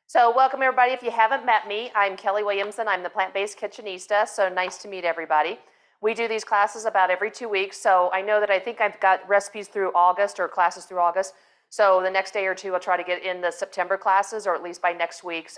So welcome everybody. If you haven't met me, I'm Kelley Williamson. I'm the plant-based kitchenista, so nice to meet everybody. We do these classes about every 2 weeks, so I think I've got recipes through August or classes through August. So the next day or two, I'll try to get in the September classes, or at least by next week,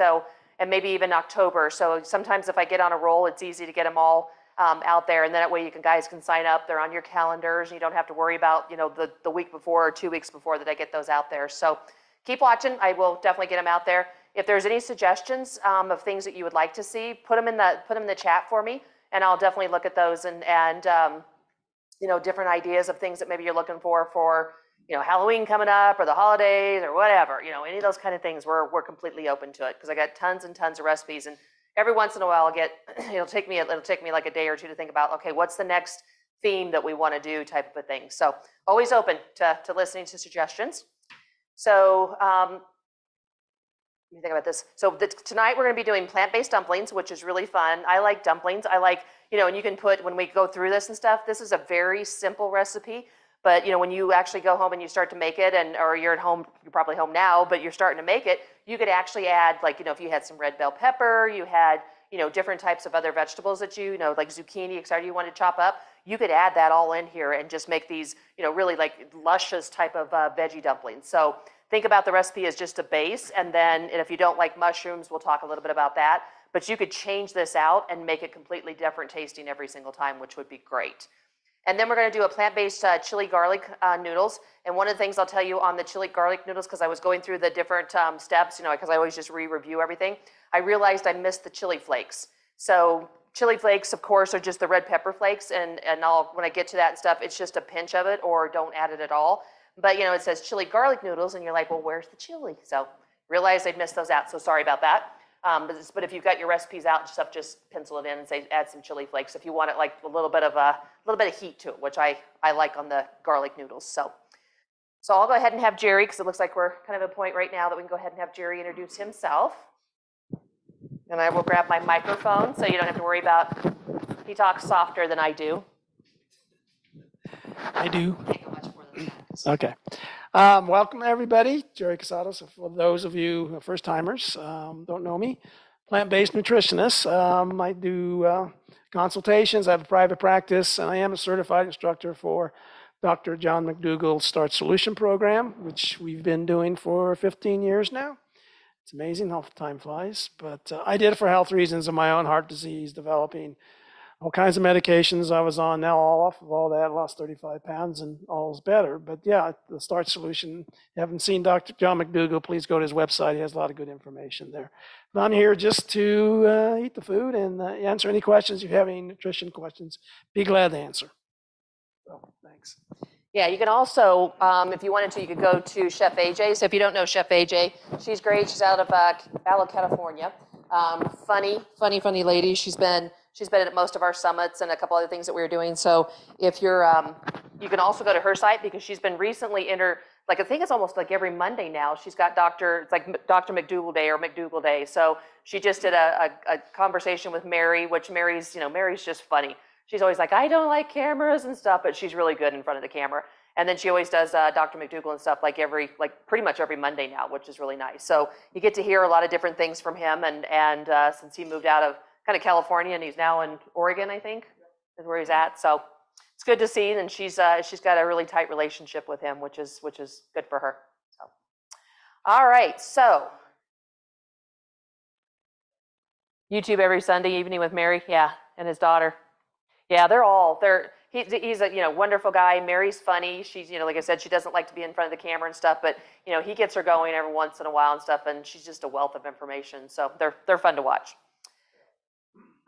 and maybe even October. So sometimes if I get on a roll, it's easy to get them all out there, and then that way guys can sign up. They're on your calendars, and you don't have to worry about the week before or 2 weeks before that I get those out there. So keep watching. I will definitely get them out there. If there's any suggestions of things that you would like to see, put them in the chat for me, and I'll definitely look at those and different ideas of things that maybe you're looking for Halloween coming up or the holidays or whatever. Any of those kind of things. We're completely open to it because I got tons and tons of recipes, and every once in a while I'll get it'll take me like a day or two to think about, okay, what's the next theme that we want to do type of a thing. So always open to listening to suggestions. So let me think about this. So tonight we're going to be doing plant-based dumplings, which is really fun. I like dumplings. I like, and you can put, when we go through this and stuff, this is a very simple recipe. But, when you actually go home and you start to make it, or you're at home, you're probably home now, but you're starting to make it, you could actually add, if you had some red bell pepper, you had, different types of other vegetables that like zucchini, etc., you want to chop up, you could add that all in here and just make these, really like luscious type of veggie dumplings. So think about the recipe as just a base, and if you don't like mushrooms, we'll talk a little bit about that. But you could change this out and make it completely different tasting every single time, which would be great. And then we're going to do a plant-based chili garlic noodles. And one of the things I'll tell you on the chili garlic noodles, because I was going through the different steps, because I always just re-review everything, I realized I missed the chili flakes. So chili flakes, of course, are just the red pepper flakes, and when I get to that stuff, it's just a pinch of it, or don't add it at all. But, it says chili garlic noodles, and you're like, well, where's the chili? So realized I'd missed those out, so sorry about that. But if you've got your recipes out and stuff, just pencil it in and say add some chili flakes if you want it like a little bit of heat to it, which I like on the garlic noodles. So I'll go ahead and have Jerry, because it looks like we're kind of at a point right now that we can go ahead and have Jerry introduce himself. And I will grab my microphone so you don't have to worry about, he talks softer than I do. I do. Can't go much more than that. Okay. Welcome, everybody. Jerry Casado. So for those of you first-timers don't know me, plant-based nutritionist. I do consultations. I have a private practice, and I am a certified instructor for Dr. John McDougall's Start Solution program, which we've been doing for 15 years now. It's amazing how time flies. But I did it for health reasons of my own heart disease, developing all kinds of medications I was on. Now all off of all that, lost 35 pounds, and all is better. But yeah, the Start Solution, if you haven't seen Dr. John McDougall, please go to his website. He has a lot of good information there. But I'm here just to eat the food and answer any questions. If you have any nutrition questions, be glad to answer. So, thanks. Yeah, you can also, if you wanted to, you could go to Chef AJ. So if you don't know Chef AJ, she's great. She's out of California. Funny lady. She's been at most of our summits and a couple other things that we were doing. So if you're, you can also go to her site, because she's been recently entered, I think it's almost like every Monday now, she's got Dr. McDougall Day or McDougall Day. So she just did a conversation with Mary, which Mary's just funny. She's always like, I don't like cameras and stuff, but she's really good in front of the camera. And then she always does Dr. McDougall and stuff pretty much every Monday now, which is really nice. So you get to hear a lot of different things from him. And since he moved out of kind of California, and he's now in Oregon, I think, is where he's at. So it's good to see. And she's got a really tight relationship with him, which is good for her. So, all right. So YouTube every Sunday evening with Mary, yeah, and his daughter. Yeah, he's a wonderful guy. Mary's funny. She's like I said, she doesn't like to be in front of the camera and stuff, but he gets her going every once in a while and stuff, and she's just a wealth of information. So they're fun to watch.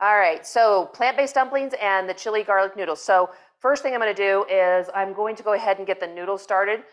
All right, so plant-based dumplings and the chili garlic noodles. So first thing I'm going to do is I'm going to go ahead and get the noodles started.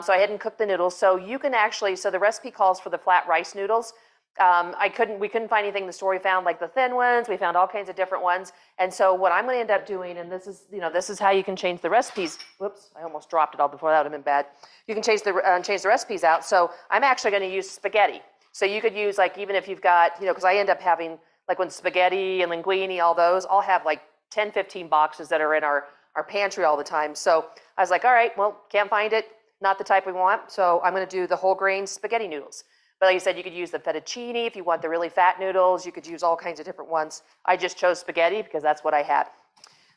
So I hadn't cooked the noodles. So you can actually, so the recipe calls for the flat rice noodles. We couldn't find anything in the store. We found like the thin ones. We found all kinds of different ones. And so what I'm going to end up doing, and this is how you can change the recipes. Whoops, I almost dropped it all before. That would have been bad. You can change the recipes out. So I'm actually going to use spaghetti. So you could use even if you've got, because I end up having when spaghetti and linguine, all those, I'll have 10, 15 boxes that are in our pantry all the time. So I was like, all right, well, can't find it. Not the type we want. So I'm going to do the whole grain spaghetti noodles. But like I said, you could use the fettuccine if you want the really fat noodles. You could use all kinds of different ones. I just chose spaghetti because that's what I had.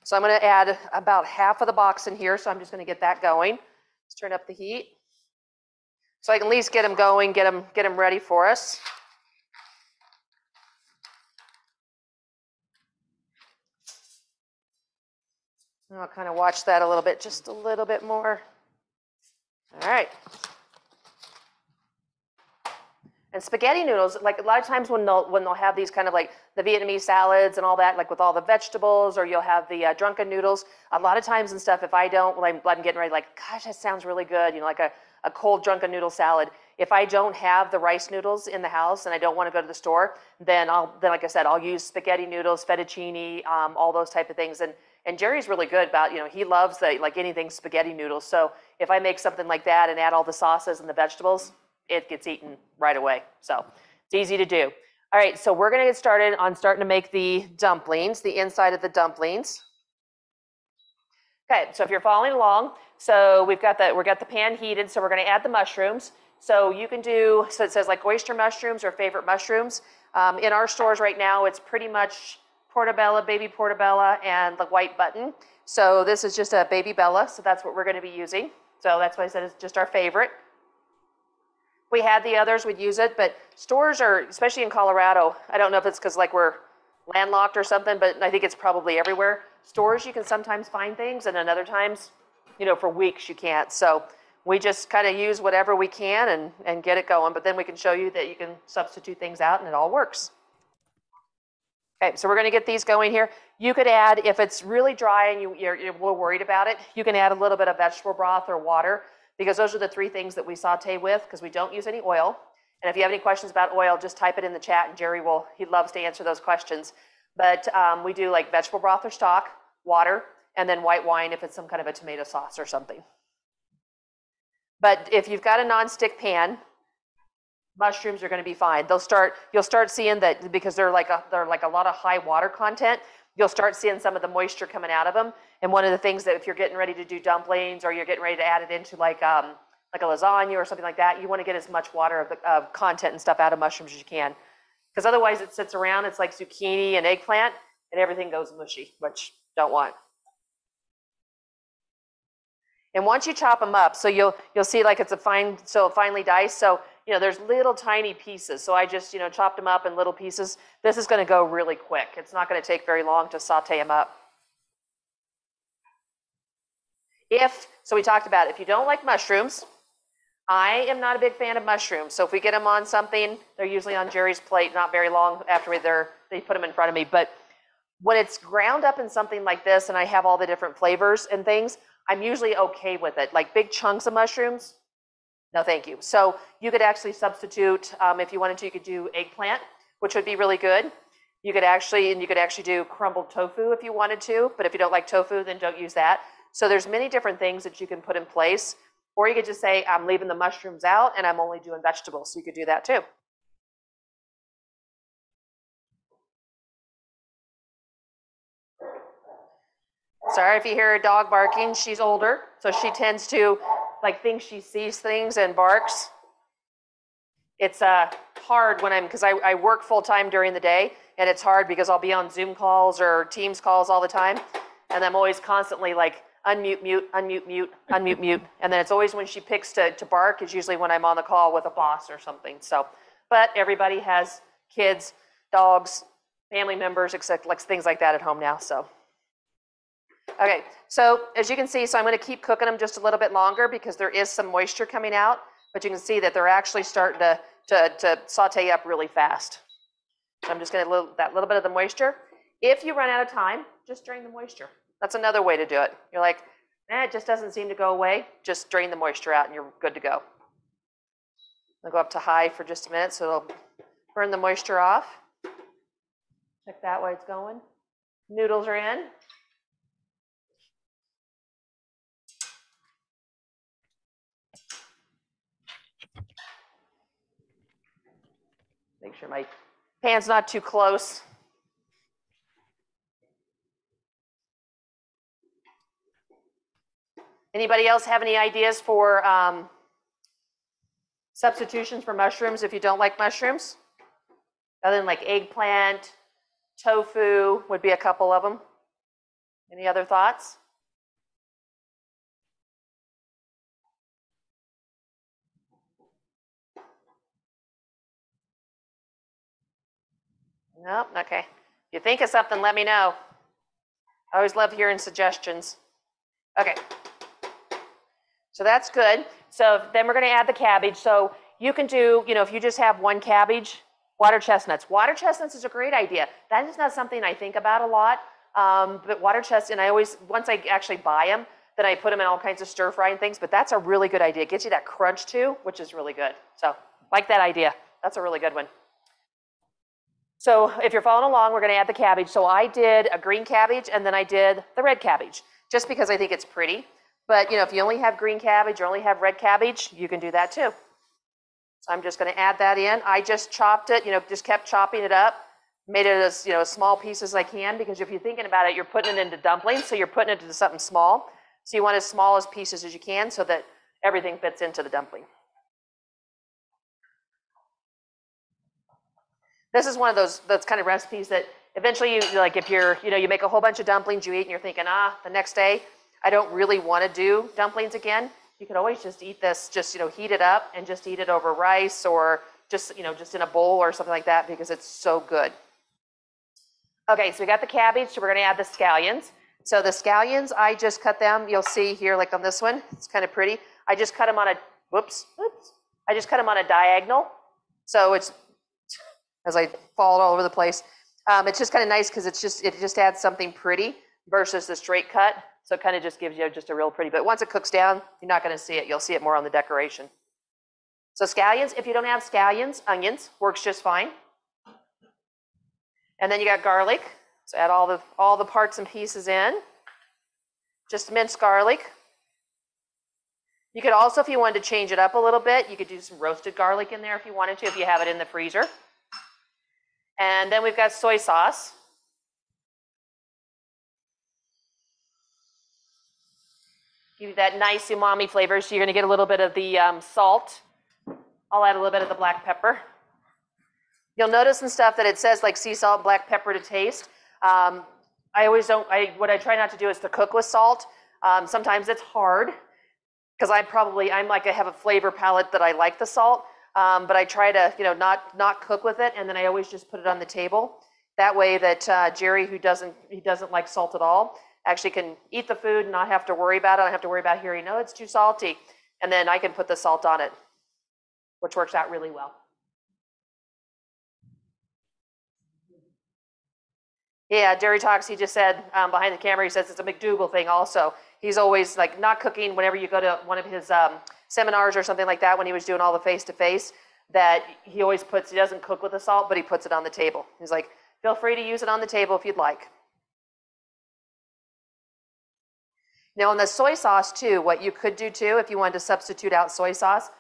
So I'm going to add about half of the box in here. So I'm just going to get that going. Let's turn up the heat so I can at least get them going, get them ready for us. And I'll kind of watch that a little bit, just a little bit more. All right. And spaghetti noodles, like a lot of times when they'll have these kind of like the Vietnamese salads and all that, like with all the vegetables, or you'll have the drunken noodles. A lot of times and stuff, if I don't, when I'm getting ready, like, gosh, that sounds really good, you know, like a cold drunken noodle salad. If I don't have the rice noodles in the house and I don't want to go to the store, then like I said, I'll use spaghetti noodles, fettuccine, all those type of things. And Jerry's really good about, you know, he loves like anything spaghetti noodles. So if I make something like that and add all the sauces and the vegetables, it gets eaten right away. So it's easy to do. All right, so we're gonna get started on starting to make the dumplings, the inside of the dumplings. Okay, so if you're following along, so we got the pan heated, so we're gonna add the mushrooms. So you can do, so it says like oyster mushrooms or favorite mushrooms. In our stores right now, it's pretty much portobello, baby portobello, and the white button. So this is just a baby bella, so that's what we're gonna be using. So that's why I said it's just our favorite. We had the others, we'd use it, but stores are, especially in Colorado, I don't know if it's because like we're landlocked or something, but I think it's probably everywhere. Stores, you can sometimes find things, and then other times, you know, for weeks you can't. So we just kind of use whatever we can and get it going, but then we can show you that you can substitute things out and it all works. Okay, so we're gonna get these going here. You could add, if it's really dry and you're a little worried about it, you can add a little bit of vegetable broth or water, because those are the three things that we saute with, because we don't use any oil. And if you have any questions about oil, just type it in the chat and Jerry he loves to answer those questions. But we do like vegetable broth or stock, water, and then white wine if it's some kind of a tomato sauce or something. But if you've got a nonstick pan, mushrooms are going to be fine. You'll start seeing that because they're like a lot of high water content. You'll start seeing some of the moisture coming out of them. And one of the things that if you're getting ready to do dumplings or you're getting ready to add it into like a lasagna or something like that, you want to get as much water of content and stuff out of mushrooms as you can. Because otherwise it sits around, it's like zucchini and eggplant, and everything goes mushy, which don't want. And once you chop them up, so you'll see like it's finely diced. So, you know, there's little tiny pieces. So I just, you know, chopped them up in little pieces. This is going to go really quick. It's not going to take very long to saute them up. So we talked about if you don't like mushrooms, I am not a big fan of mushrooms. So if we get them on something, they're usually on Jerry's plate, not very long after they put them in front of me. But when it's ground up in something like this and I have all the different flavors and things, I'm usually okay with it. Like big chunks of mushrooms, no thank you. So you could actually substitute, if you wanted to, you could do eggplant, which would be really good. You could actually do crumbled tofu if you wanted to, but if you don't like tofu, then don't use that. So there's many different things that you can put in place, or you could just say, I'm leaving the mushrooms out and I'm only doing vegetables. So you could do that too. Sorry if you hear a dog barking, she's older, so she tends to like think she sees things and barks. It's hard because I work full time during the day, and it's hard because I'll be on Zoom calls or Teams calls all the time, and I'm always constantly like unmute, mute, unmute, mute, unmute, mute, and then it's always when she picks to bark is usually when I'm on the call with a boss or something. So, but everybody has kids, dogs, family members, except like things like that at home now. So. Okay, so as you can see, so I'm going to keep cooking them just a little bit longer because there is some moisture coming out, but you can see that they're actually starting to saute up really fast. So I'm just going to that little bit of the moisture. If you run out of time, just drain the moisture. That's another way to do it. You're like, it just doesn't seem to go away. Just drain the moisture out and you're good to go. I'll go up to high for just a minute so it'll burn the moisture off. Check that way it's going. Noodles are in. Make sure my pan's not too close. Anybody else have any ideas for Substitutions for mushrooms if you don't like mushrooms. Other than like eggplant, tofu would be a couple of them. Any other thoughts? Nope, okay. If you think of something, let me know. I always love hearing suggestions. Okay, so that's good. So then we're gonna add the cabbage. So you can do, if you just have one cabbage, water chestnuts. Water chestnuts is a great idea. That is not something I think about a lot, but water chestnuts, and I always, once I actually buy them, then I put them in all kinds of stir frying things, but that's a really good idea. It gets you that crunch too, which is really good. So like that idea. That's a really good one. So if you're following along, we're gonna add the cabbage. So I did a green cabbage and then I did the red cabbage, just because I think it's pretty. But if you only have green cabbage or only have red cabbage, you can do that too. So I'm just gonna add that in. I just chopped it, just kept chopping it up, made it as small pieces as I can, because if you're thinking about it, you're putting it into dumplings, so you're putting it into something small. So you want as small as pieces as you can so that everything fits into the dumpling. This is one of those kind of recipes that eventually if you're, you make a whole bunch of dumplings you eat and you're thinking, the next day, I don't really want to do dumplings again. You could always just eat this, just, heat it up and just eat it over rice or just, just in a bowl or something like that, because it's so good. Okay, so we got the cabbage, so we're gonna add the scallions. So the scallions, I just cut them, you'll see here, like on this one, it's kind of pretty. I just cut them on I just cut them on a diagonal. So it's, as I fall all over the place. It's just kind of nice because it just adds something pretty versus the straight cut. So it kind of just gives you just a real pretty, but once it cooks down, you're not gonna see it. You'll see it more on the decoration. So scallions, if you don't have scallions, onions, works just fine. And then you got garlic. So add all the parts and pieces in. Just minced garlic. You could also, if you wanted to change it up a little bit, you could do some roasted garlic in there if you wanted to, if you have it in the freezer. And then we've got soy sauce. Give you that nice umami flavor, so you're gonna get a little bit of the salt. I'll add a little bit of the black pepper. You'll notice and stuff that it says like sea salt, black pepper to taste. What I try not to do is to cook with salt. Sometimes it's hard, because I have a flavor palette that I like the salt. But I try to, not cook with it, and then I always just put it on the table. That way that Jerry, who doesn't like salt at all, actually can eat the food and not have to worry about it. I don't have to worry about hearing, no, it's too salty. And then I can put the salt on it, which works out really well. Yeah, Jerry talks, he just said behind the camera, he says it's a McDougal thing also. He's always like not cooking whenever you go to one of his seminars or something like that, when he was doing all the face-to-face, that he doesn't cook with the salt, but he puts it on the table. He's like, feel free to use it on the table if you'd like. Now on the soy sauce too, what you could do too, if you wanted to substitute out soy sauce,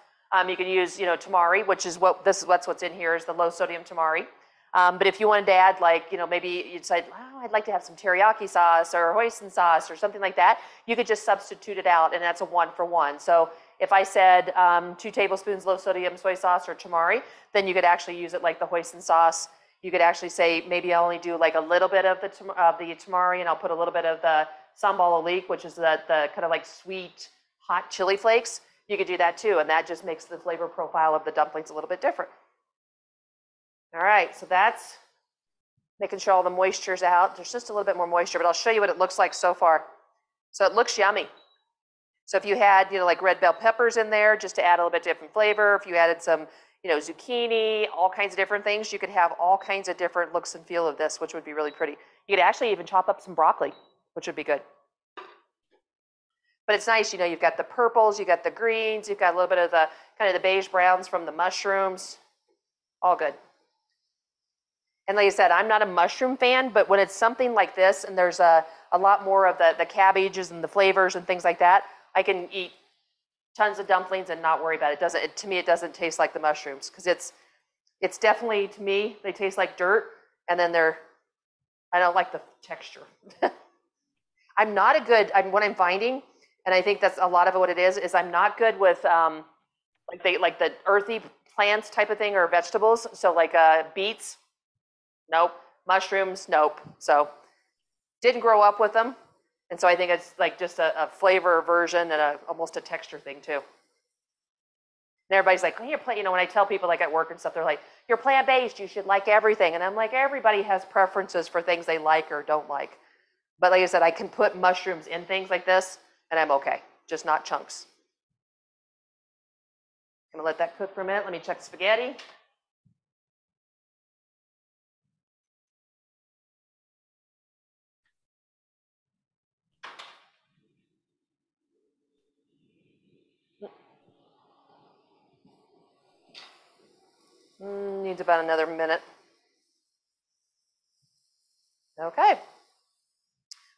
you could use, tamari, which is what's in here is the low sodium tamari. But if you wanted to add, like, maybe you decide, I'd like to have some teriyaki sauce or hoisin sauce or something like that, you could just substitute it out, and that's a 1-for-1. So if I said 2 tablespoons low sodium soy sauce or tamari, then you could actually use it like the hoisin sauce. You could actually say, maybe I'll only do like a little bit of the tamari, and I'll put a little bit of the sambal olik, which is the kind of like sweet, hot chili flakes. You could do that too, and that just makes the flavor profile of the dumplings a little bit different. All right, so that's making sure all the moisture's out. There's just a little bit more moisture, but I'll show you what it looks like so far. So it looks yummy. So if you had, like red bell peppers in there, just to add a little bit different flavor, if you added some, zucchini, all kinds of different things, you could have all kinds of different looks and feel of this, which would be really pretty. You could actually even chop up some broccoli, which would be good. But it's nice, you've got the purples, you've got the greens, you've got a little bit of the kind of the beige browns from the mushrooms, all good. And like I said, I'm not a mushroom fan, but when it's something like this and there's a lot more of the cabbages and the flavors and things like that, I can eat tons of dumplings and not worry about it. To me, it doesn't taste like the mushrooms, because it's definitely, to me, they taste like dirt, and then I don't like the texture. what I'm finding, and I think that's a lot of what it is I'm not good with like the earthy plants type of thing or vegetables. So like beets, nope. Mushrooms, nope. So didn't grow up with them. And so I think it's like just a flavor version and almost a texture thing too. And everybody's like, when I tell people like at work and stuff, they're like, you're plant-based, you should like everything. And I'm like, everybody has preferences for things they like or don't like. But like I said, I can put mushrooms in things like this and I'm okay, just not chunks. I'm gonna let that cook for a minute. Let me check the spaghetti. Needs about another minute. Okay.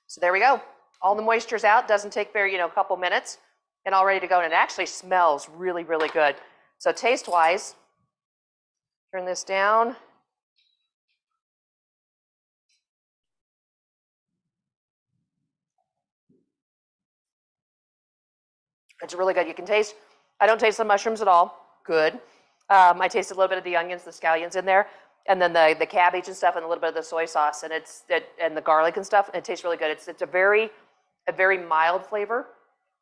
So there we go. All the moisture's out. Doesn't take very, a couple minutes, and all ready to go. And it actually smells really, really good. So taste-wise, turn this down. It's really good. You can taste. I don't taste the mushrooms at all. Good. I taste a little bit of the onions, the scallions in there, and then the cabbage and stuff, and a little bit of the soy sauce, and and the garlic and stuff. And it tastes really good. It's a very mild flavor.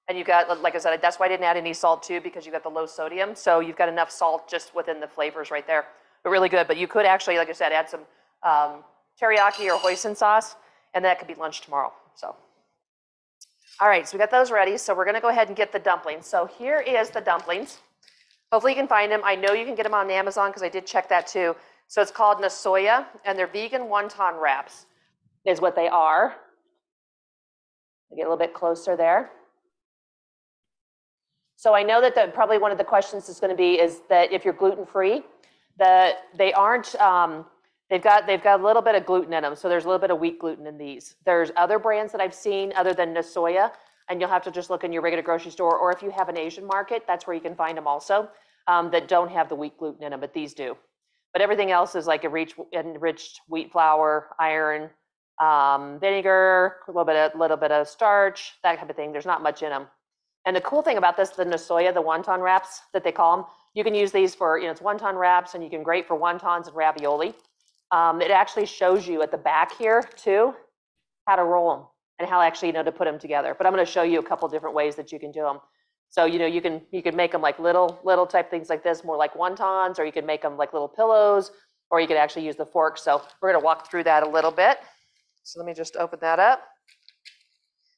And you got, like I said, that's why I didn't add any salt too, because you got the low sodium. So you've got enough salt just within the flavors right there. But really good. But you could actually, like I said, add some teriyaki or hoisin sauce, and that could be lunch tomorrow. So, all right, so we got those ready. So we're going to go ahead and get the dumplings. So here is the dumplings. Hopefully you can find them. I know you can get them on Amazon because I did check that too. So it's called Nasoya, and they're vegan wonton wraps is what they are. Get a little bit closer there. So I know that probably one of the questions is going to be is that if you're gluten-free, that they aren't, they've got a little bit of gluten in them. So there's a little bit of wheat gluten in these. There's other brands that I've seen other than Nasoya, and you'll have to just look in your regular grocery store, or if you have an Asian market, that's where you can find them also, that don't have the wheat gluten in them, but these do. But everything else is like enriched wheat flour, iron, vinegar, a little bit of starch, that type of thing. There's not much in them. And the cool thing about this, the Nasoya, the wonton wraps that they call them, you can use these for, it's wonton wraps, and you can grate for wontons and ravioli. It actually shows you at the back here too how to roll them and how actually to put them together. But I'm going to show you a couple different ways that you can do them. So you can make them like little type things like this, more like wontons, or you can make them like little pillows, or you could actually use the fork. So we're going to walk through that a little bit. So let me just open that up.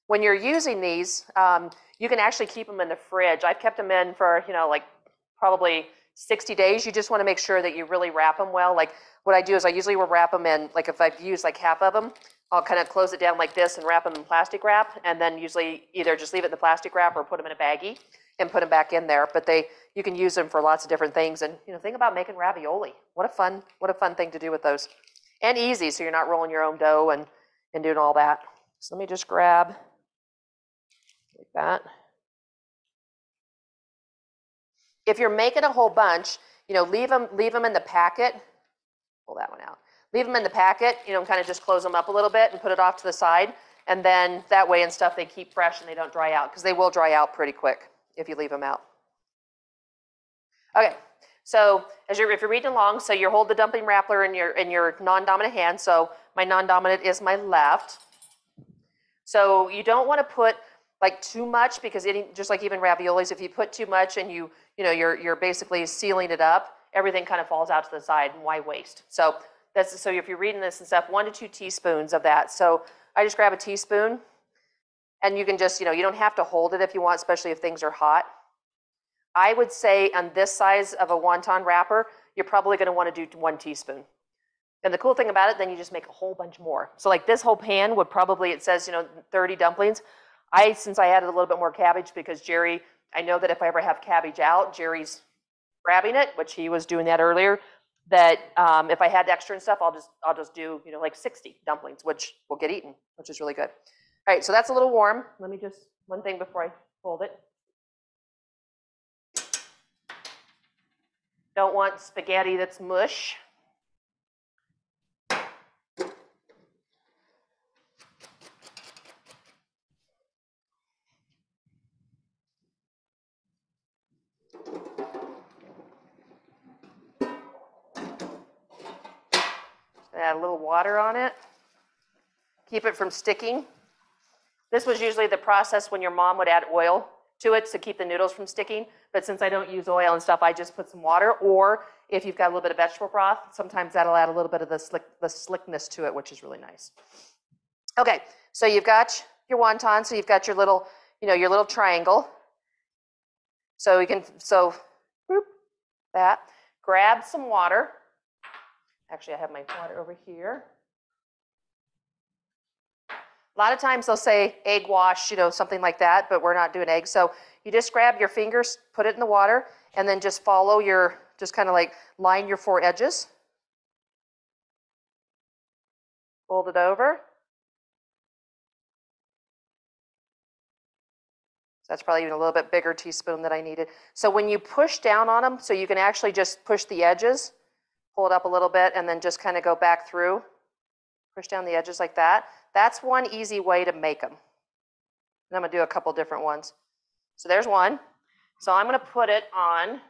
When you're using these, you can actually keep them in the fridge. I've kept them in for, like probably 60 days. You just want to make sure that you really wrap them well. Like what I do is I usually will wrap them in, like if I've used like half of them, I'll kind of close it down like this and wrap them in plastic wrap, and then usually either just leave it in the plastic wrap or put them in a baggie and put them back in there. But you can use them for lots of different things. And think about making ravioli. What a fun thing to do with those. And easy, so you're not rolling your own dough and doing all that. So let me just grab like that. If you're making a whole bunch, leave them in the packet. Pull that one out. Leave them in the packet, kind of just close them up a little bit and put it off to the side. And then that way and stuff, they keep fresh and they don't dry out, because they will dry out pretty quick if you leave them out. Okay, so if you're reading along, so you hold the dumpling wrapper in your non-dominant hand. So my non-dominant is my left. So you don't want to put like too much, because just like even raviolis, if you put too much and you're basically sealing it up, everything kind of falls out to the side, and why waste? So if you're reading this and stuff, 1 to 2 teaspoons of that. So I just grab a teaspoon, and you can just, you don't have to hold it if you want, especially if things are hot. I would say on this size of a wonton wrapper, you're probably going to want to do 1 teaspoon. And the cool thing about it, then you just make a whole bunch more. So like this whole pan would probably, it says, 30 dumplings. Since I added a little bit more cabbage, because Jerry, I know that if I ever have cabbage out, Jerry's grabbing it, which he was doing that earlier, that if I had extra and stuff, I'll just do, like 60 dumplings, which will get eaten, which is really good. All right, so that's a little warm. Let me just, one thing before I fold it. Don't want spaghetti that's mush. Add a little water on it. Keep it from sticking. This was usually the process when your mom would add oil to it to keep the noodles from sticking. But since I don't use oil and stuff, I just put some water. Or if you've got a little bit of vegetable broth, sometimes that'll add a little bit of the slickness to it, which is really nice. Okay, so you've got your wonton, so you've got your little, your little triangle. So we can, whoop, that. Grab some water. Actually, I have my water over here. A lot of times they'll say egg wash, something like that, but we're not doing eggs. So you just grab your fingers, put it in the water, and then just follow just kind of like line your 4 edges. Fold it over. So that's probably even a little bit bigger teaspoon than I needed. So when you push down on them, so you can actually just push the edges, pull it up a little bit, and then just kind of go back through. Push down the edges like that. That's one easy way to make them. And I'm going to do a couple different ones. So there's one. So I'm going to put it on.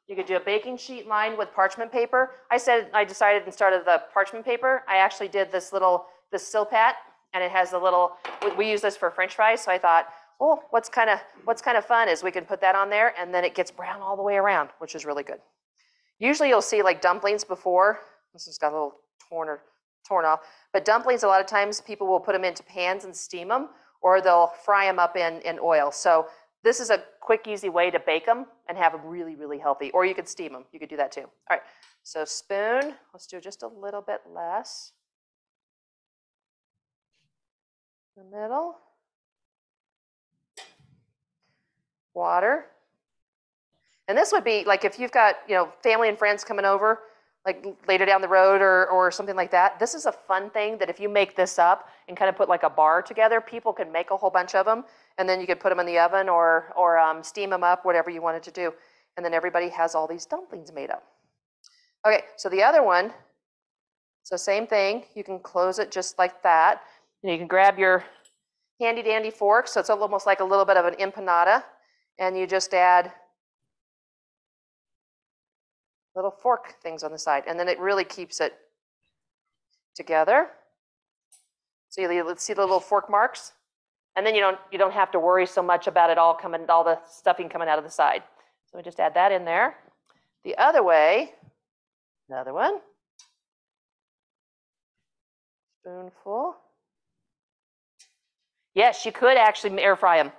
You could do a baking sheet lined with parchment paper. I decided instead of the parchment paper, I actually did this Silpat, and it has a little. We use this for French fries. So I thought, oh, what's kind of fun is we can put that on there, and then it gets brown all the way around, which is really good. Usually you'll see like dumplings before. This has got a little torn off. But dumplings, a lot of times people will put them into pans and steam them, or they'll fry them up in oil. So this is a quick, easy way to bake them and have them really, really healthy. Or you could steam them. You could do that too. All right, so spoon. Let's do just a little bit less. In the middle. Water. And this would be like if you've got, family and friends coming over, like later down the road or something like that. This is a fun thing that if you make this up and kind of put like a bar together, people can make a whole bunch of them, and then you could put them in the oven or steam them up, whatever you wanted to do. And then everybody has all these dumplings made up. Okay, so the other one, so same thing. You can close it just like that. And you can grab your handy dandy fork, so it's almost like a little bit of an empanada, and you just add little fork things on the side, and then it really keeps it together. So you see the little fork marks, and then you don't have to worry so much about it all the stuffing coming out of the side. So we just add that in there. The other way, another one, spoonful. Yes, you could actually air fry them.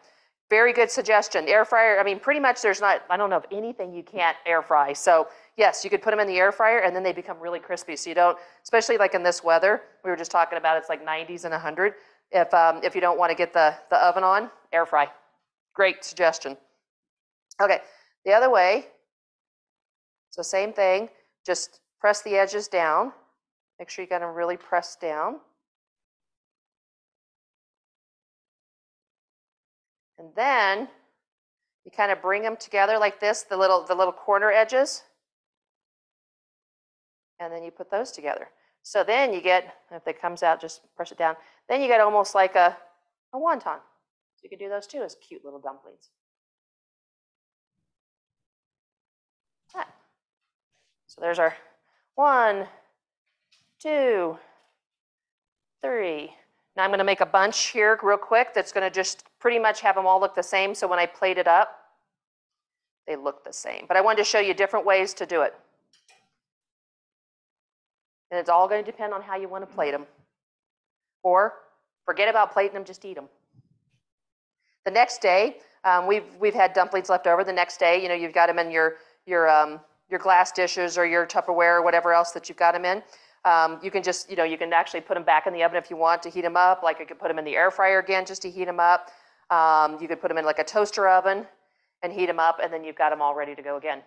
Very good suggestion. Air fryer, pretty much I don't know of anything you can't air fry. So yes, you could put them in the air fryer and then they become really crispy. So you don't, especially like in this weather, we were just talking about it's like 90s and 100. If you don't want to get the oven on, air fry. Great suggestion. Okay, the other way, so same thing, just press the edges down. Make sure you got them really pressed down. And then you kind of bring them together like this, the little corner edges. And then you put those together. So then you get, if it comes out, just press it down. Then you get almost like a wonton. So you can do those too as cute little dumplings. That. So there's our 1, 2, 3. Now I'm going to make a bunch here real quick that's going to just pretty much have them all look the same. So when I plate it up, they look the same. But I wanted to show you different ways to do it. And it's all going to depend on how you want to plate them. Or forget about plating them, just eat them. The next day, we've had dumplings left over. The next day, you've got them in your glass dishes or your Tupperware or whatever else that you've got them in. You can just, you can actually put them back in the oven if you want to heat them up. Like you could put them in the air fryer again just to heat them up. You could put them in like a toaster oven and heat them up, and then you've got them all ready to go again.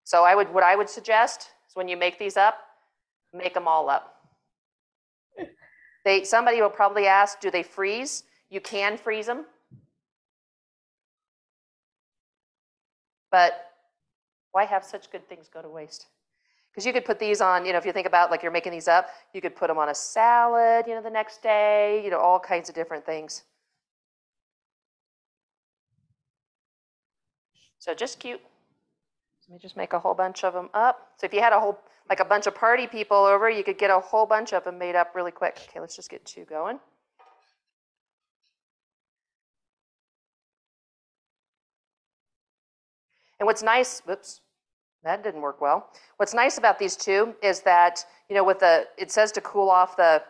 So what I would suggest is when you make these up, make them all up. Somebody will probably ask, do they freeze? You can freeze them. But why have such good things go to waste? Because you could put these on, if you think about like you're making these up, you could put them on a salad, the next day, all kinds of different things. So just cute. Let me just make a whole bunch of them up. So if you had like a bunch of party people over, you could get a whole bunch of them made up really quick. Okay, let's just get 2 going. And what's nice, whoops, that didn't work well. What's nice about these 2 is that, it says to cool off the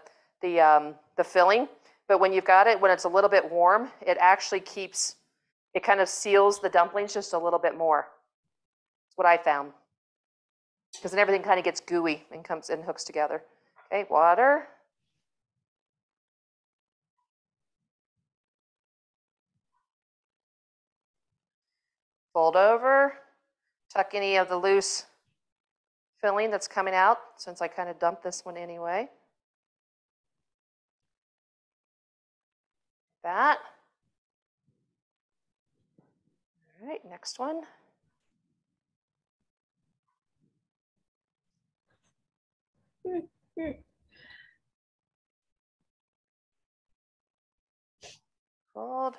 filling, but when you've got it, when it's a little bit warm, it actually it kind of seals the dumplings just a little bit more. That's what I found. Because then everything kind of gets gooey and comes and hooks together. Okay, water. Fold over, tuck any of the loose filling that's coming out, since I kind of dumped this one anyway. That. All right, next one. Fold.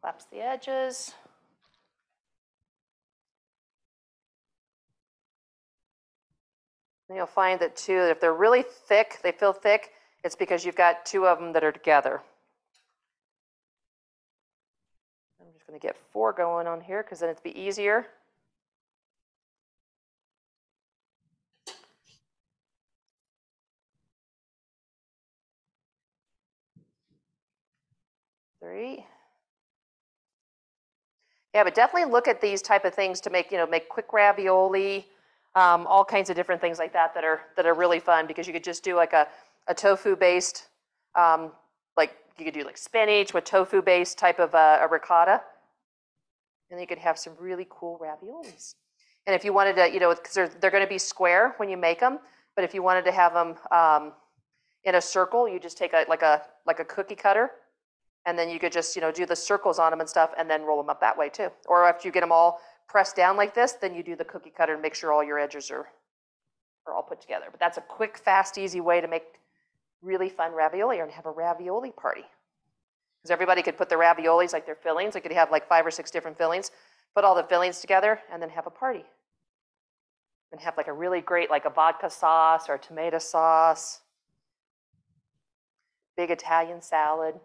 Collapse the edges. And you'll find that too, if they're really thick, they feel thick, it's because you've got 2 of them that are together. I'm just going to get 4 going on here because then it'll be easier. Three. Yeah, but definitely look at these type of things to make quick ravioli, all kinds of different things like that that are really fun, because you could just do like a tofu based, like you could do like spinach with tofu based type of a ricotta, and then you could have some really cool raviolis. And if you wanted to, because they're going to be square when you make them, but if you wanted to have them in a circle, you just take like a cookie cutter, and then you could just do the circles on them and stuff, and then roll them up that way too. Or after you get them all pressed down like this, then you do the cookie cutter and make sure all your edges are all put together. But that's a quick, fast, easy way to make really fun ravioli, or have a ravioli party. Because everybody could put their raviolis, like their fillings, they could have like 5 or 6 different fillings, put all the fillings together, and then have a party. And have like a really great, like a vodka sauce or a tomato sauce, big Italian salad.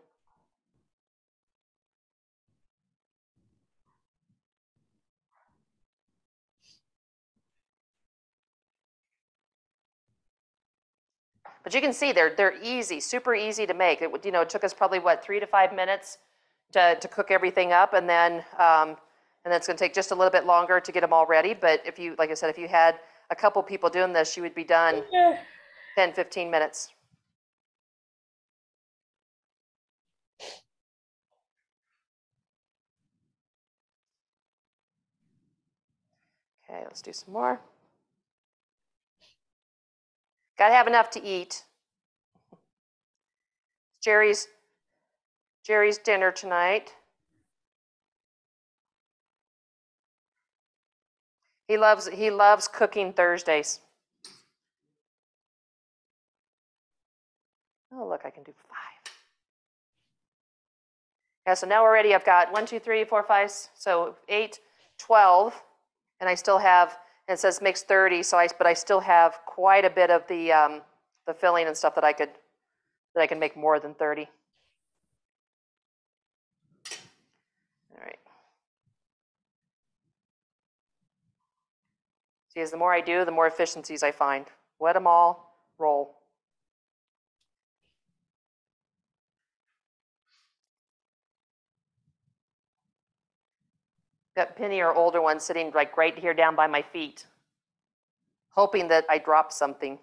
But you can see they're easy, super easy to make. It took us probably 3 to 5 minutes to cook everything up, and then it's going to take just a little bit longer to get them all ready. But if you, like I said, if you had a couple people doing this, you would be done 10, 15 minutes. Okay, let's do some more. Got to have enough to eat. Jerry's dinner tonight. He loves cooking Thursdays. Oh, look, I can do 5. Yeah, so now already I've got 1, 2, 3, 4, 5, so 8, 12, and I still have, and it says makes 30, but I still have quite a bit of the filling and stuff that I can make more than 30. All right. See, as the more I do, the more efficiencies I find. Wet them all, roll. Got Penny, our older one, sitting like right here down by my feet, hoping that I drop something.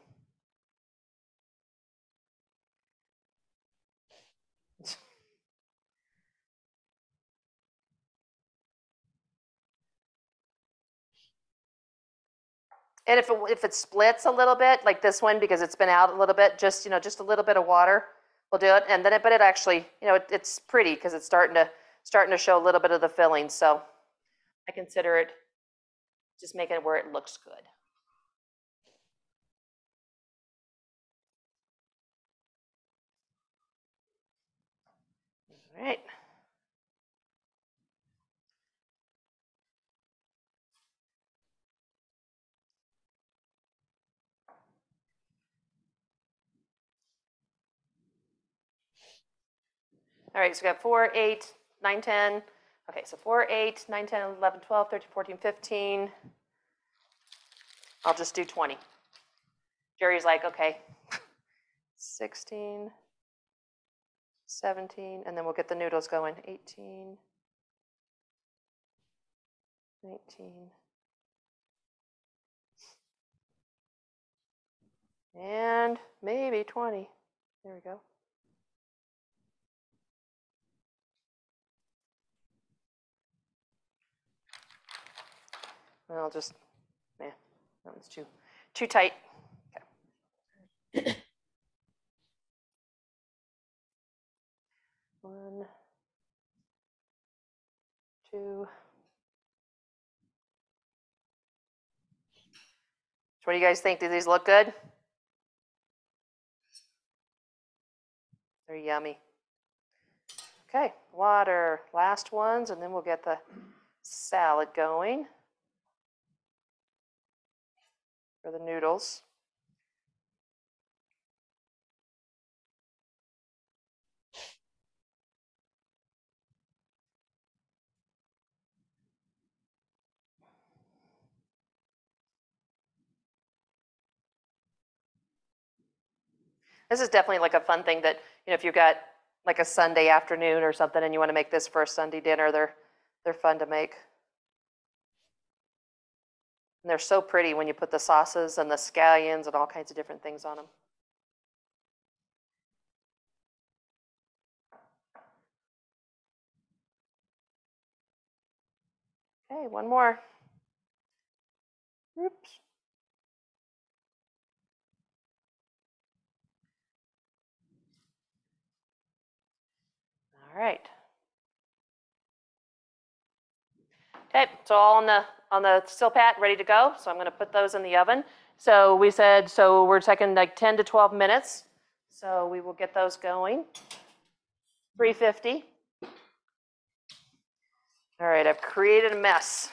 And if it splits a little bit, like this one, because it's been out a little bit, just a little bit of water will do it. And then but it actually, it's pretty because it's starting to show a little bit of the filling. So I consider it just making it where it looks good. All right. All right, so we got 4, 8, 9, 10. Okay, so 4, 8, 9, 10, 11, 12, 13, 14, 15. I'll just do 20. Jerry's like, okay, 16, 17, and then we'll get the noodles going. 18, 19, and maybe 20. There we go. I'll just, that one's too tight. Okay. 1, 2. So what do you guys think? Do these look good? They're yummy. Okay, water, last ones, and then we'll get the salad going for the noodles. This is definitely like a fun thing that, if you've got like a Sunday afternoon or something and you want to make this for a Sunday dinner, they're fun to make. And they're so pretty when you put the sauces and the scallions and all kinds of different things on them. Okay, one more. Oops. All right. Okay, so all on the Silpat, ready to go. So I'm going to put those in the oven. So we said, so we're taking like 10 to 12 minutes. So we will get those going. 350. All right, I've created a mess.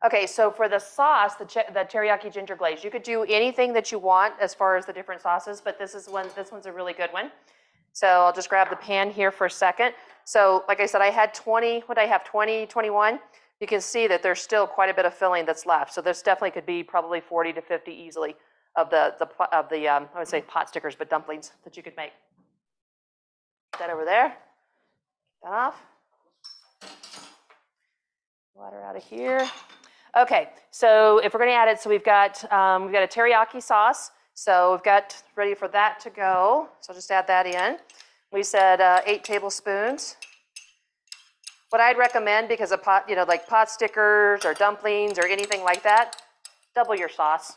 Okay, so for the sauce, the teriyaki ginger glaze, you could do anything that you want as far as the different sauces, but this one's a really good one. So I'll just grab the pan here for a second. So like I said, I had 20, what did I have, 20, 21? You can see that there's still quite a bit of filling that's left. So this definitely could be probably 40 to 50 easily of the I would say pot stickers, but dumplings that you could make. Put that over there. Get that off. Water out of here. Okay, so if we're going to add it, so we've got a teriyaki sauce. So we've got ready for that to go. So I'll just add that in. We said 8 tablespoons. What I'd recommend, because of pot, like pot stickers or dumplings or anything like that, double your sauce.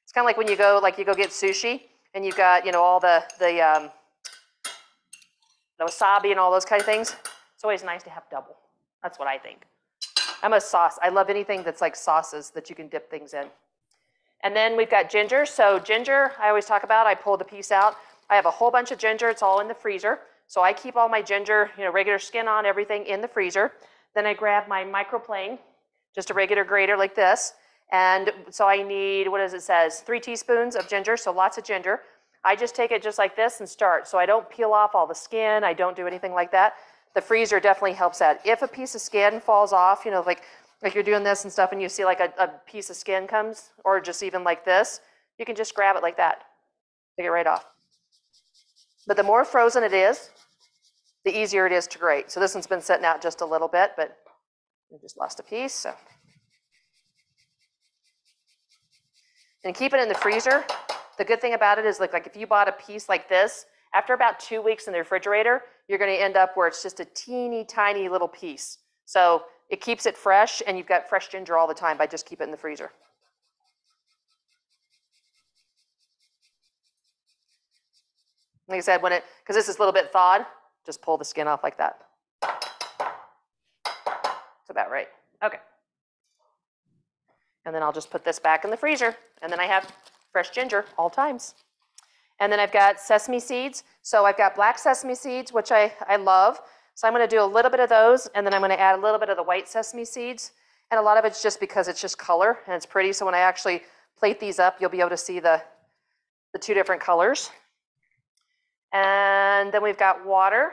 It's kind of like when you go get sushi and you've got all the wasabi and all those kind of things. It's always nice to have double. That's what I think. I'm a sauce. I love anything that's like sauces that you can dip things in. And then we've got ginger. So ginger, I always talk about, I pull the piece out. I have a whole bunch of ginger. It's all in the freezer. So I keep all my ginger, regular skin on, everything in the freezer. Then I grab my microplane, just a regular grater like this. And so I need, what does it says? 3 teaspoons of ginger, so lots of ginger. I just take it just like this and start. So I don't peel off all the skin. I don't do anything like that. The freezer definitely helps that. If a piece of skin falls off, like you're doing this and stuff and you see like a piece of skin comes, or just even like this, you can just grab it like that. Take it right off. But the more frozen it is, the easier it is to grate. So this one's been sitting out just a little bit, but I just lost a piece. So. And keep it in the freezer. The good thing about it is like if you bought a piece like this, after about 2 weeks in the refrigerator, you're going to end up where it's just a teeny tiny little piece. So it keeps it fresh, and you've got fresh ginger all the time by just keep it in the freezer. Like I said, because this is a little bit thawed, just pull the skin off like that. That's about right. Okay. And then I'll just put this back in the freezer, and then I have fresh ginger all times. And then I've got sesame seeds. So I've got black sesame seeds, which I love. So I'm going to do a little bit of those, and then I'm going to add a little bit of the white sesame seeds. And a lot of it's just because it's just color, and it's pretty. So when I actually plate these up, you'll be able to see the 2 different colors. And then we've got water.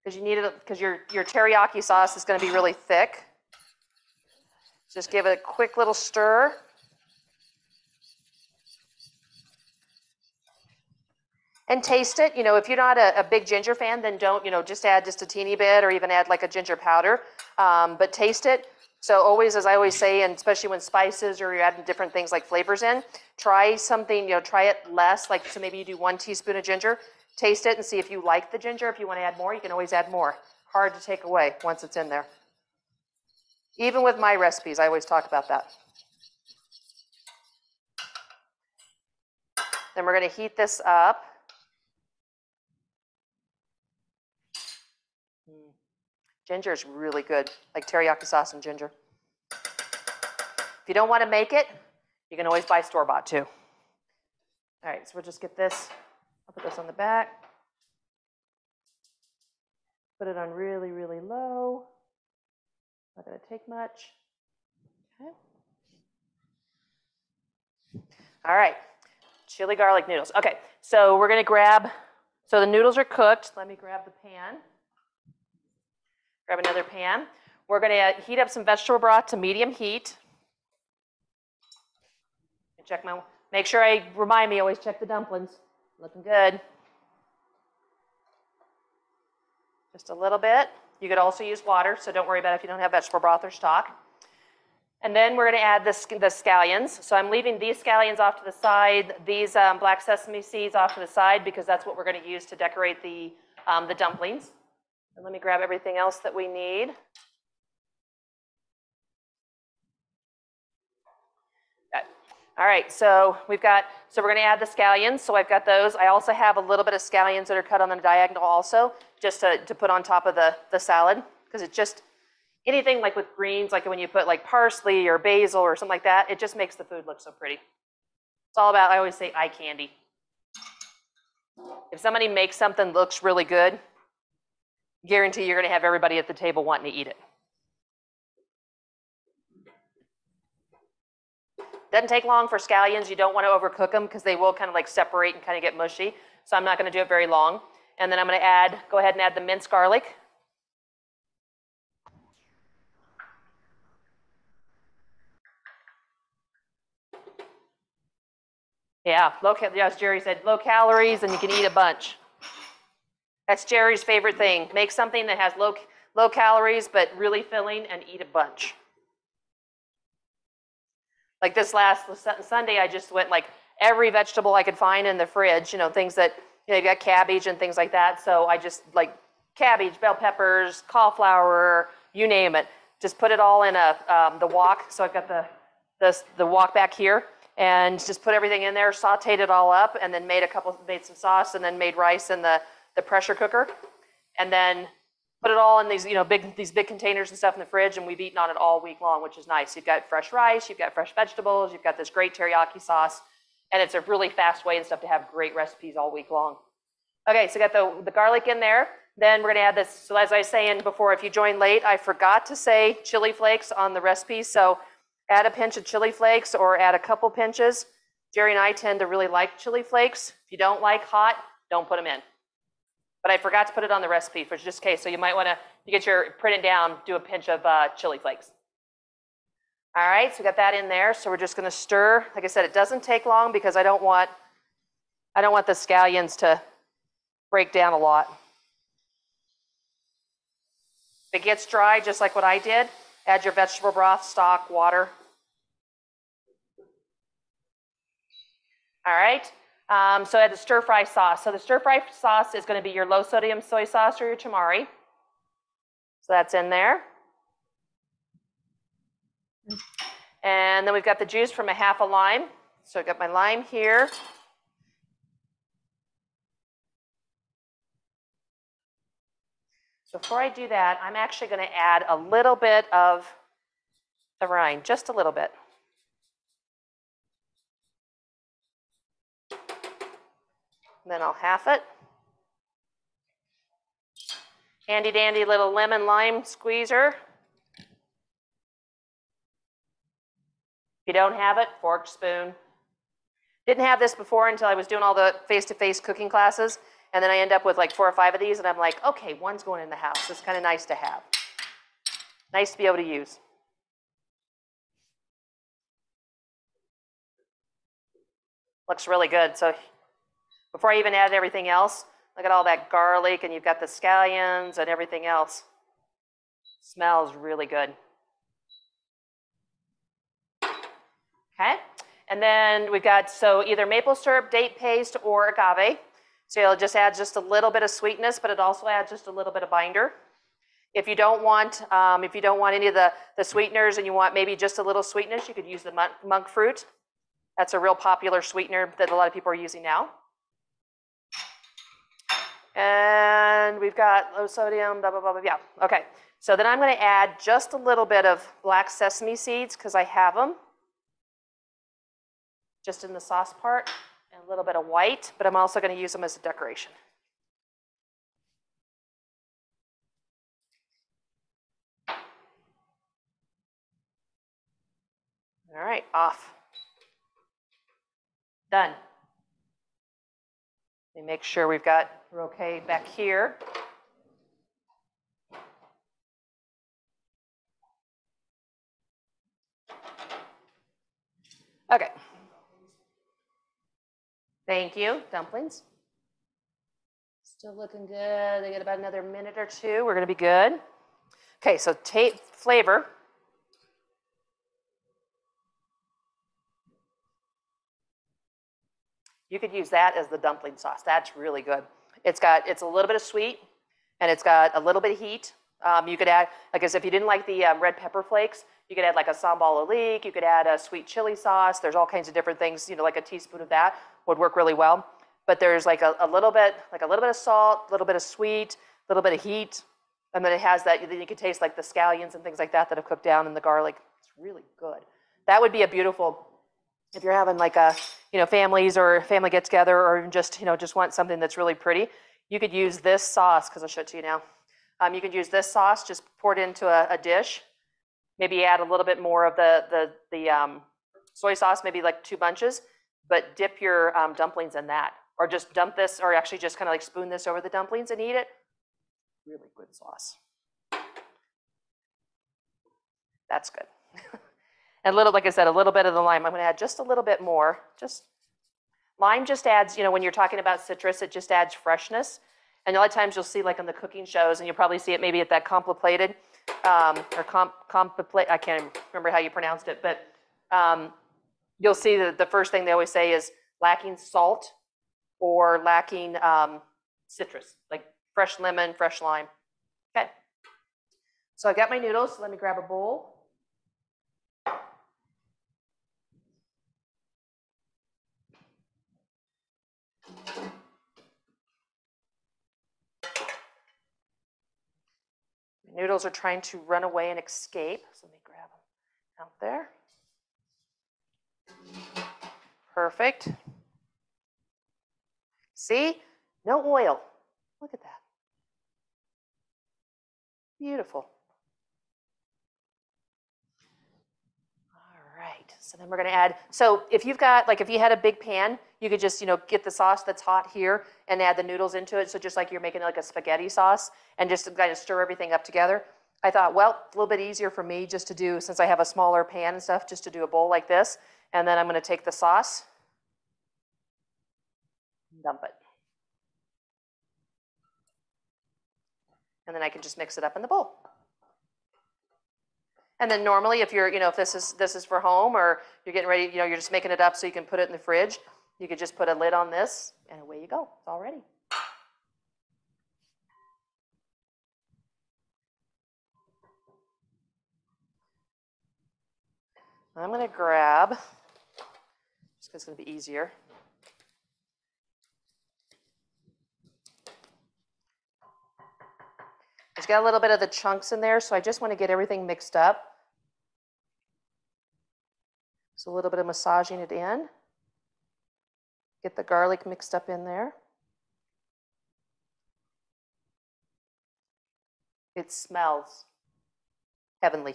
Because you need it, because your teriyaki sauce is going to be really thick. Just give it a quick little stir. And taste it. You know, if you're not a big ginger fan, then don't, just add just a teeny bit or even add like a ginger powder. But taste it. So always, as I always say, and especially when spices or you're adding different things like flavors in, try something, try it less. Like, so maybe you do 1 teaspoon of ginger. Taste it and see if you like the ginger. If you want to add more, you can always add more. Hard to take away once it's in there. Even with my recipes, I always talk about that. Then we're going to heat this up. Ginger is really good, like teriyaki sauce and ginger. If you don't want to make it, you can always buy store-bought too. All right, so we'll just get this. I'll put this on the back. Put it on really, really low. Not going to take much. Okay. All right, chili garlic noodles. Okay, so we're going to grab, so the noodles are cooked. Let me grab the pan. Grab another pan. We're going to heat up some vegetable broth to medium heat. Make sure remind me, always check the dumplings. Looking good. Just a little bit. You could also use water, so don't worry about it if you don't have vegetable broth or stock. And then we're going to add the scallions. So I'm leaving these scallions off to the side, these black sesame seeds off to the side, because that's what we're going to use to decorate the dumplings. And let me grab everything else that we need. All right, so we're going to add the scallions. So I've got those. I also have a little bit of scallions that are cut on the diagonal also, just to put on top of the salad, because it's just, anything like with greens, like when you put like parsley or basil or something like that, it just makes the food look so pretty. It's all about, I always say, eye candy. If somebody makes something that looks really good, guarantee you're going to have everybody at the table wanting to eat it. Doesn't take long for scallions. You don't want to overcook them because they will kind of like separate and kind of get mushy. So I'm not going to do it very long. And then I'm going to go ahead and add the minced garlic. Yeah, as Jerry said, low calories and you can eat a bunch. That's Jerry's favorite thing. Make something that has low calories but really filling and eat a bunch. Like this last Sunday, I just went like every vegetable I could find in the fridge, things that, you got cabbage and things like that. So I just like cabbage, bell peppers, cauliflower, you name it. Just put it all in the wok. So I've got the wok back here, and just put everything in there, sauteed it all up, and then made some sauce, and then made rice in the pressure cooker, and then put it all in these big containers and stuff in the fridge, and we've eaten on it all week long, which is nice. You've got fresh rice, you've got fresh vegetables, you've got this great teriyaki sauce, and it's a really fast way and stuff to have great recipes all week long. Okay, so got the garlic in there. Then we're going to add this. So as I was saying before, if you joined late, I forgot to say chili flakes on the recipe. So add a pinch of chili flakes or add a couple pinches. Jerry and I tend to really like chili flakes. If you don't like hot, don't put them in. But I forgot to put it on the recipe for just in case. So you might want to, you get your print it down, do a pinch of chili flakes. All right, so we got that in there. So we're just going to stir. Like I said, it doesn't take long because I don't want the scallions to break down a lot. If it gets dry, just like what I did, add your vegetable broth, stock, water. All right. So add the stir-fry sauce. So the stir-fry sauce is going to be your low-sodium soy sauce or your tamari. So that's in there. And then we've got the juice from a half a lime. So I've got my lime here. So before I do that, I'm actually going to add a little bit of the rind, just a little bit. And then I'll half it. Handy dandy little lemon lime squeezer. If you don't have it, fork, spoon. Didn't have this before until I was doing all the face-to-face cooking classes. And then I end up with like 4 or 5 of these, and I'm like, okay, one's going in the house. It's kind of nice to have. Nice to be able to use. Looks really good. So before I even add everything else, look at all that garlic, and you've got the scallions and everything else. Smells really good. Okay, and then we've got, so either maple syrup, date paste, or agave. So it'll just add just a little bit of sweetness, but it also adds just a little bit of binder. If you don't want any of the sweeteners and you want maybe just a little sweetness, you could use the monk fruit. That's a real popular sweetener that a lot of people are using now. And we've got low sodium, blah, blah, blah, blah, yeah. Okay, so then I'm gonna add just a little bit of black sesame seeds because I have them. Just in the sauce part, and a little bit of white, but I'm also gonna use them as a decoration. All right, off. Done. Let me make sure we're okay back here. Okay. Thank you, dumplings. Still looking good. They get about another minute or two. We're gonna be good. Okay, so flavor. You could use that as the dumpling sauce. That's really good. It's a little bit of sweet, and it's got a little bit of heat. You could add, like I said, if you didn't like the red pepper flakes, you could add like a sambal olik. You could add a sweet chili sauce. There's all kinds of different things. Like a teaspoon of that would work really well. But there's like a little bit of salt, a little bit of sweet, a little bit of heat, and then it has that. Then you can taste like the scallions and things like that have cooked down in the garlic. It's really good. That would be a beautiful. If you're having like a, families or family get together, or just, just want something that's really pretty, you could use this sauce, because I'll show it to you now. You could use this sauce, just pour it into a dish. Maybe add a little bit more of the soy sauce, maybe like 2 bunches, but dip your dumplings in that. Or just dump this, or actually just kind of like spoon this over the dumplings and eat it. Really good sauce. That's good. And like I said, a little bit of the lime. I'm going to add just a little bit more. Lime just adds, when you're talking about citrus, it just adds freshness. And a lot of times you'll see like on the cooking shows, and you'll probably see it maybe at that complicated, I can't remember how you pronounced it, but you'll see that the first thing they always say is lacking salt or lacking citrus, like fresh lemon, fresh lime. Okay. So I got my noodles. So let me grab a bowl. Noodles are trying to run away and escape, so let me grab them out there. Perfect. See? No oil. Look at that. Beautiful. All right, so then we're gonna add, so if you've got, if you had a big pan, you could just, get the sauce that's hot here and add the noodles into it. So just like you're making like a spaghetti sauce, and just to kind of stir everything up together. I thought, well, a little bit easier for me just to do, since I have a smaller pan and stuff, just to do a bowl like this. And then I'm gonna take the sauce, dump it. And then I can just mix it up in the bowl. And then normally, if you're, if this is for home, or you're getting ready, you're just making it up so you can put it in the fridge, you could just put a lid on this, and away you go. It's all ready. I'm going to grab, just because it's going to be easier. It's got a little bit of the chunks in there, so I just want to get everything mixed up. So a little bit of massaging it in. Get the garlic mixed up in there. It smells heavenly.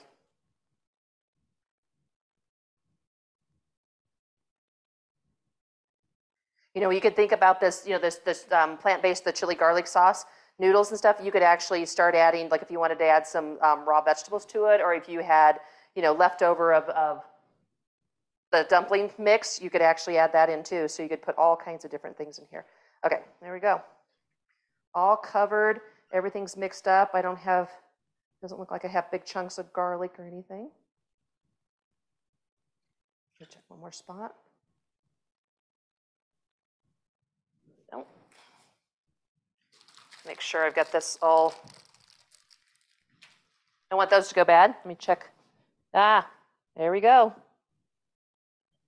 You could think about this, this plant-based, the chili garlic sauce, noodles and stuff. You could actually start adding, like if you wanted to add some raw vegetables to it, or if you had, leftover of the dumpling mix, you could actually add that in too. So you could put all kinds of different things in here. Okay, there we go. All covered. Everything's mixed up. Doesn't look like I have big chunks of garlic or anything. Let me check one more spot. Nope. Make sure I've got this all. I don't want those to go bad. Let me check. Ah, there we go. I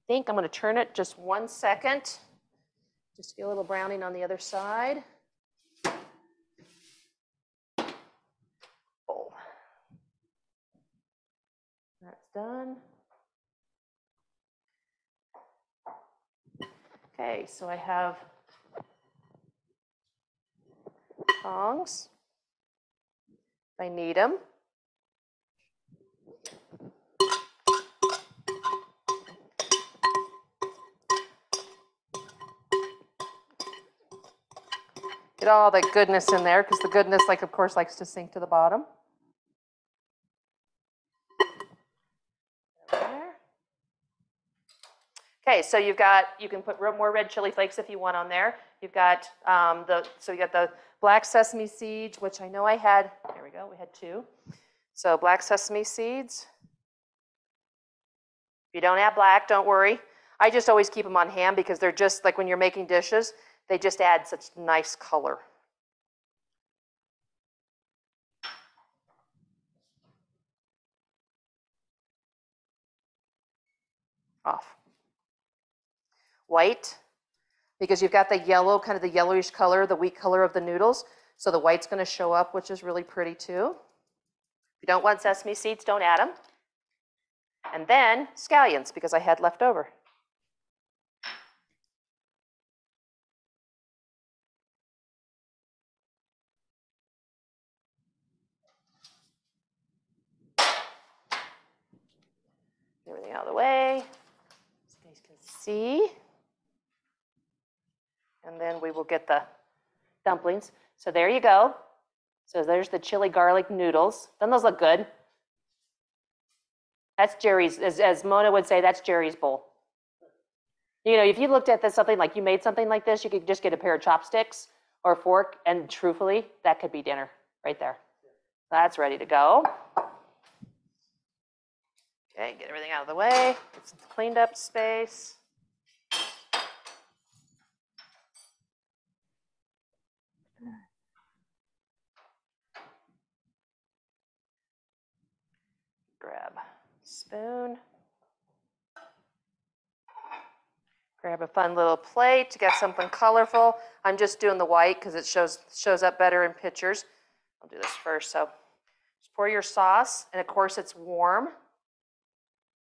think I'm going to turn it just 1 second. Just get a little browning on the other side. Oh. That's done. Okay, so I have tongs. If I need them. Get all the goodness in there, because the goodness, of course, likes to sink to the bottom. There. Okay, so you can put more red chili flakes if you want on there. You've got you got the black sesame seeds, which I know I had. There we go. We had 2. So black sesame seeds. If you don't have black, don't worry. I just always keep them on hand because they're just like when you're making dishes, they just add such nice color. Off. White, because you've got the yellow, kind of the yellowish color, the wheat color of the noodles. So the white's going to show up, which is really pretty too. If you don't want sesame seeds, don't add them. And then scallions, because I had left over. Everything out of the way, so you guys can see. And then we will get the dumplings. So there you go. So there's the chili garlic noodles. Doesn't those look good? That's Jerry's, as Mona would say, that's Jerry's bowl. If you looked at this, something like you made something like this, you could just get a pair of chopsticks or a fork, and truthfully, that could be dinner right there. That's ready to go. Okay, get everything out of the way. Get some cleaned up space. Grab a spoon. Grab a fun little plate to get something colorful. I'm just doing the white because it shows up better in pictures. I'll do this first. So just pour your sauce, and of course it's warm.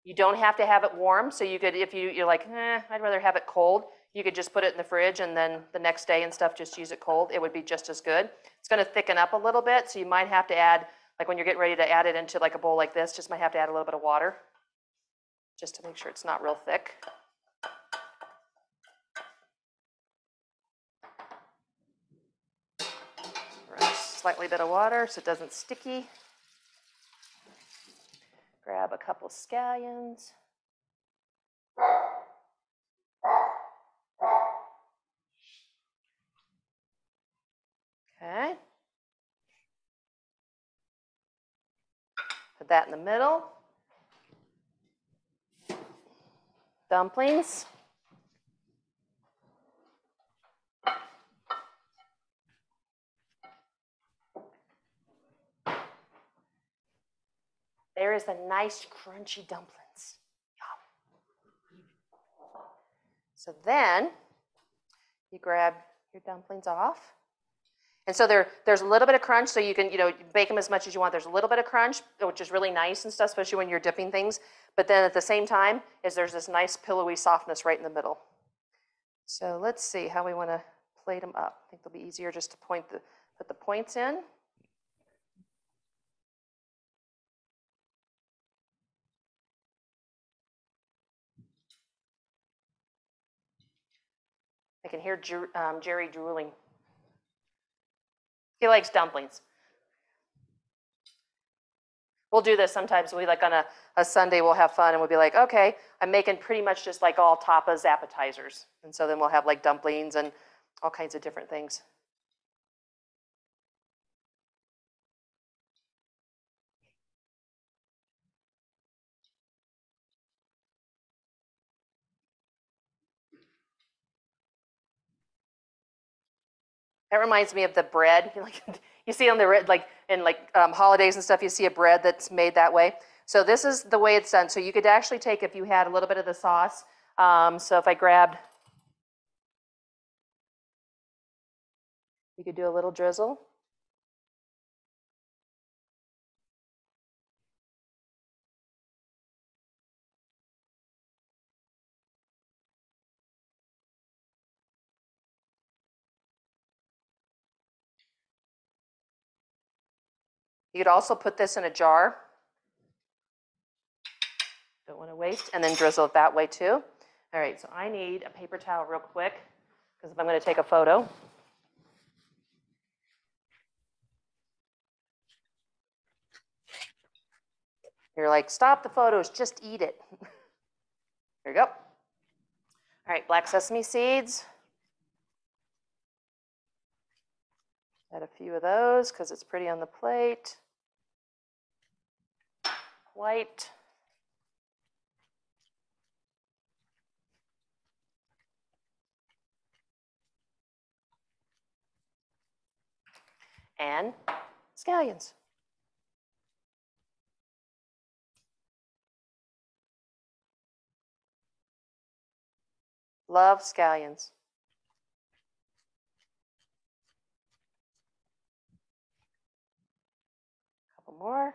You don't have to have it warm, so you could, if you're like, I'd rather have it cold, you could just put it in the fridge and then the next day and stuff, just use it cold. It would be just as good. It's going to thicken up a little bit, so you might have to add, like when you're getting ready to add it into like a bowl like this, just might have to add a little bit of water just to make sure it's not real thick. Slightly bit of water so it doesn't sticky. Grab a couple scallions. Okay. Put that in the middle. Dumplings. There is the nice crunchy dumplings. Yum. So then you grab your dumplings off. And so there's a little bit of crunch, so you can bake them as much as you want. There's a little bit of crunch, which is really nice and stuff, especially when you're dipping things. But then at the same time, there's this nice pillowy softness right in the middle. So let's see how we want to plate them up. I think it'll be easier just to put the points in. I can hear Jerry drooling. He likes dumplings. We'll do this sometimes. We like on a Sunday, we'll have fun and we'll be like, okay, I'm making pretty much just like all tapas appetizers. And so then we'll have like dumplings and all kinds of different things. That reminds me of the bread. You see on the like in holidays and stuff, you see a bread that's made that way. So this is the way it's done. So you could actually take, if you had a little bit of the sauce. So if I grabbed, you could do a little drizzle. You could also put this in a jar. Don't want to waste, and then drizzle it that way too. All right, so I need a paper towel real quick, because if I'm going to take a photo. You're like, stop the photos, just eat it. There you go. All right, black sesame seeds. Add a few of those because it's pretty on the plate. White. And scallions. Love scallions. A couple more.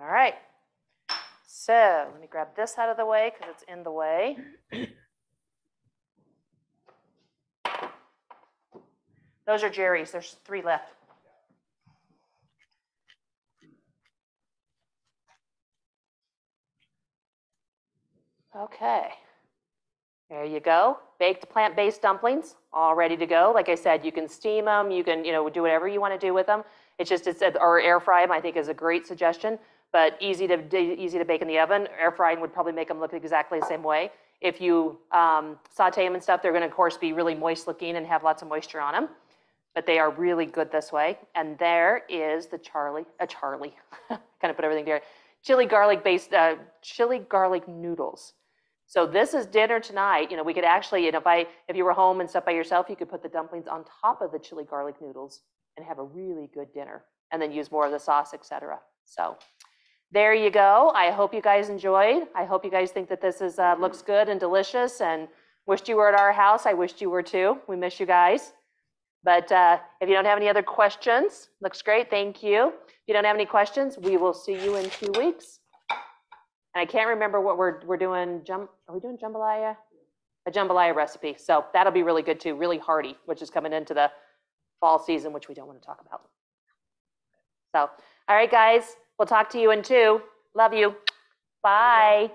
All right. So let me grab this out of the way because it's in the way. Those are Jerry's. There's 3 left. Okay. There you go. Baked plant-based dumplings, all ready to go. Like I said, you can steam them. You can, do whatever you want to do with them. Or air fry them, I think is a great suggestion, but easy to bake in the oven. Air frying would probably make them look exactly the same way. If you saute them and stuff, they're going to, of course, be really moist looking and have lots of moisture on them. But they are really good this way. And there is the Charlie, kind of put everything there. Chili garlic noodles. So this is dinner tonight. We could actually, if you were home and stuff by yourself, you could put the dumplings on top of the chili garlic noodles and have a really good dinner, and then use more of the sauce, etc. So there you go. I hope you guys enjoyed. I hope you guys think that this is looks good and delicious, and wished you were at our house. I wished you were too. We miss you guys. But if you don't have any other questions, looks great. Thank you. If you don't have any questions, we will see you in 2 weeks. And I can't remember what we're doing. Are we doing jambalaya? A jambalaya recipe. So that'll be really good too, really hearty, which is coming into the fall season, which we don't want to talk about. So, all right, guys, we'll talk to you in 2. Love you. Bye.